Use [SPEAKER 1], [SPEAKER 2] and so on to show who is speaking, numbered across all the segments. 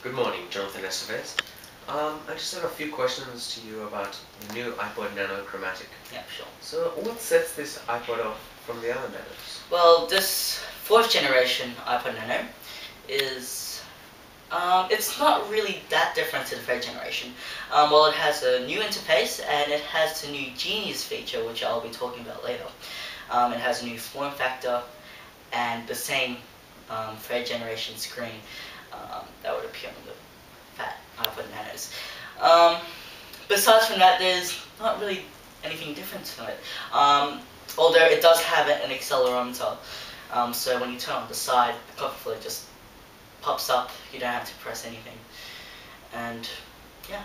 [SPEAKER 1] Good morning, Jonathan Estevez. I just have a few questions to you about the new Ipod Nano Chromatic.
[SPEAKER 2] Yeah, sure.
[SPEAKER 1] So, what sets this Ipod off from the other Nanos?
[SPEAKER 2] Well, this fourth generation Ipod Nano is, it's not really that different to the third generation. Well, it has a new interface and it has the new Genius feature, which I'll be talking about later. It has a new form factor and the same third generation screen that would appear on the fat Ipod Nanos. Besides from that, there's not really anything different to it. Although it does have an accelerometer, so when you turn on the side, the cover flip just pops up. You don't have to press anything. And yeah.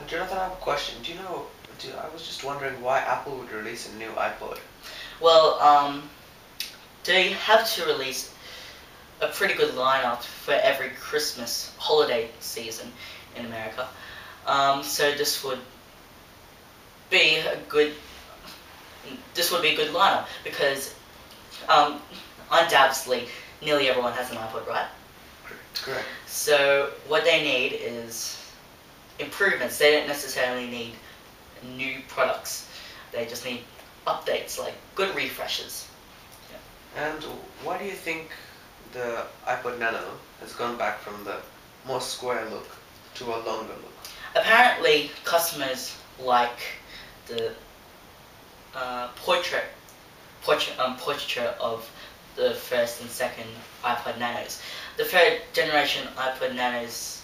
[SPEAKER 1] Jonathan, I have a question. I was just wondering why Apple would release a new iPod.
[SPEAKER 2] Well, they have to release a pretty good lineup for every Christmas holiday season in America. So this would be a good lineup because undoubtedly nearly everyone has an iPod, right?
[SPEAKER 1] Correct.
[SPEAKER 2] So what they need is improvements. They don't necessarily need new products. They just need updates, like good refreshes.
[SPEAKER 1] Yeah. And why do you think the Ipod Nano has gone back from the more square look to a longer look?
[SPEAKER 2] Apparently, customers like the portraiture of the first and second Ipod Nanos. The third generation Ipod Nanos,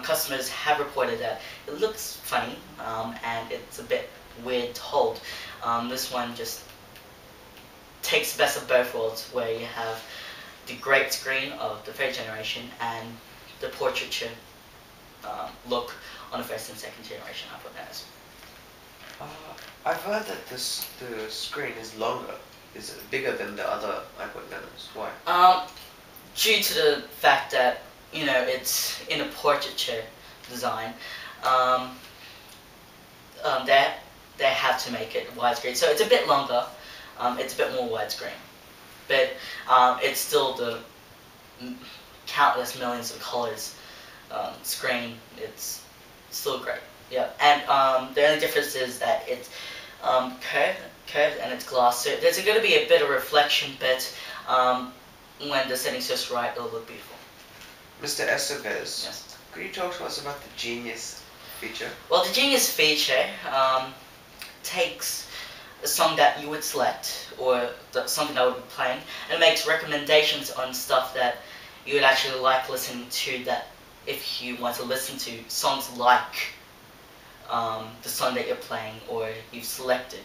[SPEAKER 2] customers have reported that it looks funny and it's a bit weird to hold. This one just takes the best of both worlds, where you have the great screen of the third generation and the portraiture look on the first and second generation Ipod Nanos.
[SPEAKER 1] I've heard that the screen is longer, is bigger than the other Ipod Nanos. Why?
[SPEAKER 2] Due to the fact that it's in a portraiture design, they have to make it widescreen, so it's a bit longer. It's a bit more widescreen, but it's still the countless millions of colors screen. It's still great. Yeah, and the only difference is that it's curved and it's glass. So there's going to be a bit of reflection, but when the setting's just right, it'll look beautiful.
[SPEAKER 1] Mr. Estevez,
[SPEAKER 2] yes.
[SPEAKER 1] Could you talk to us about the Genius feature?
[SPEAKER 2] Well, the Genius feature takes a song that you would select, or something that would be playing, and makes recommendations on stuff that you would actually like listening to, that if you want to listen to songs like the song that you're playing or you've selected.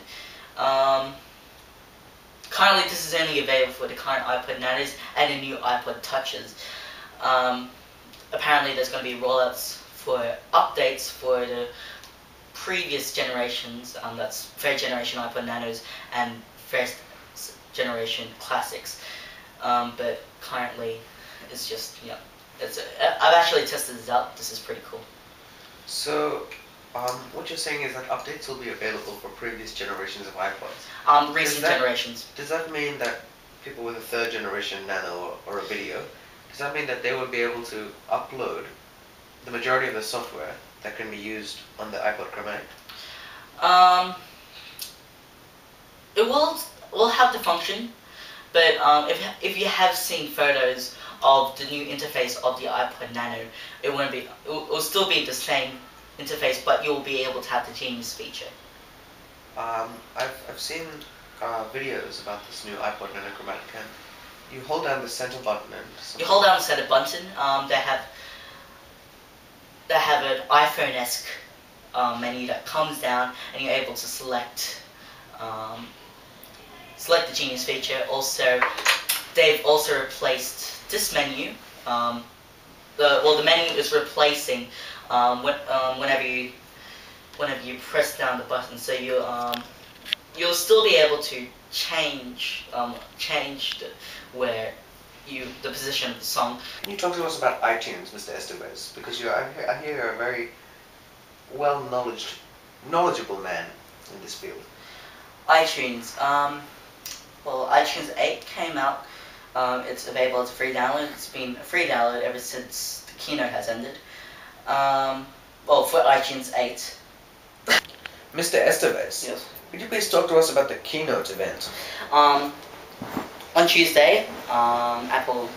[SPEAKER 2] Currently this is only available for the current Ipod Nanos and the new Ipod Touches. Apparently there's going to be rollouts for updates for the previous generations, that's third generation Ipod Nanos and first generation classics. But currently it's just, I've actually tested this out. This is pretty cool.
[SPEAKER 1] So, what you're saying is that updates will be available for previous generations of iPods?
[SPEAKER 2] Recent generations.
[SPEAKER 1] Does that mean that people with a third generation Nano or a video, does that mean that they will be able to upload the majority of the software that can be used on the Ipod Chromatic?
[SPEAKER 2] It will have the function, but if you have seen photos of the new interface of the Ipod Nano, it will still be the same interface, but you'll be able to have the Genius feature.
[SPEAKER 1] I've seen videos about this new Ipod Nano Chromatic, and you hold down the center button and
[SPEAKER 2] you hold down the center button. They have an iPhone-esque menu that comes down, and you're able to select the Genius feature. Also, they've also replaced this menu. The menu is replacing whenever you press down the button. So you'll still be able to change the position of the song.
[SPEAKER 1] Can you talk to us about iTunes, Mr. Estevez? Because I hear you're a very knowledgeable man in this field.
[SPEAKER 2] iTunes. Well, iTunes 8 came out. It's available as a free download. It's been a free download ever since the keynote has ended. Well, for iTunes 8.
[SPEAKER 1] Mr. Estevez,
[SPEAKER 2] Yes.
[SPEAKER 1] could you please talk to us about the keynote event?
[SPEAKER 2] On Tuesday, Apple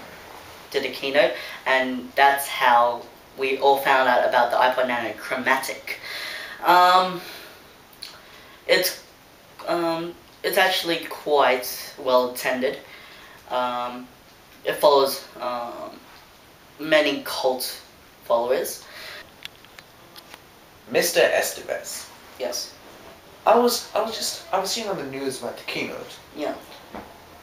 [SPEAKER 2] did a keynote, and that's how we all found out about the iPod Nano Chromatic. It's actually quite well attended. It follows many cult followers.
[SPEAKER 1] Mr. Estevez,
[SPEAKER 2] Yes.
[SPEAKER 1] I was seeing on the news about the keynote.
[SPEAKER 2] Yeah.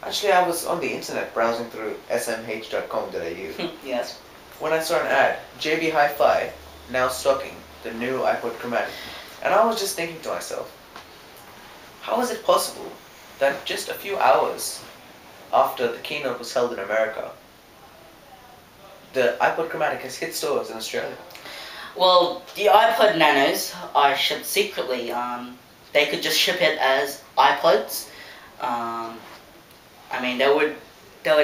[SPEAKER 1] Actually, I was on the internet browsing through smh.com.au
[SPEAKER 2] Yes.
[SPEAKER 1] when I saw an ad, JB Hi-Fi now stocking the new iPod Chromatic, and I was just thinking to myself, how is it possible that just a few hours after the keynote was held in America, the iPod Chromatic has hit stores in Australia?
[SPEAKER 2] Well, the iPod Nanos are shipped secretly. They could just ship it as iPods. I mean, they would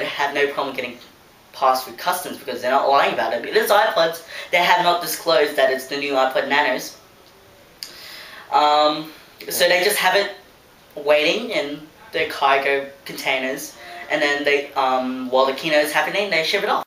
[SPEAKER 2] have no problem getting passed through customs because they're not lying about it. It is iPods. They have not disclosed that it's the new iPod Nanos. So they just have it waiting in their cargo containers, and then they, while the keynote is happening, they ship it off.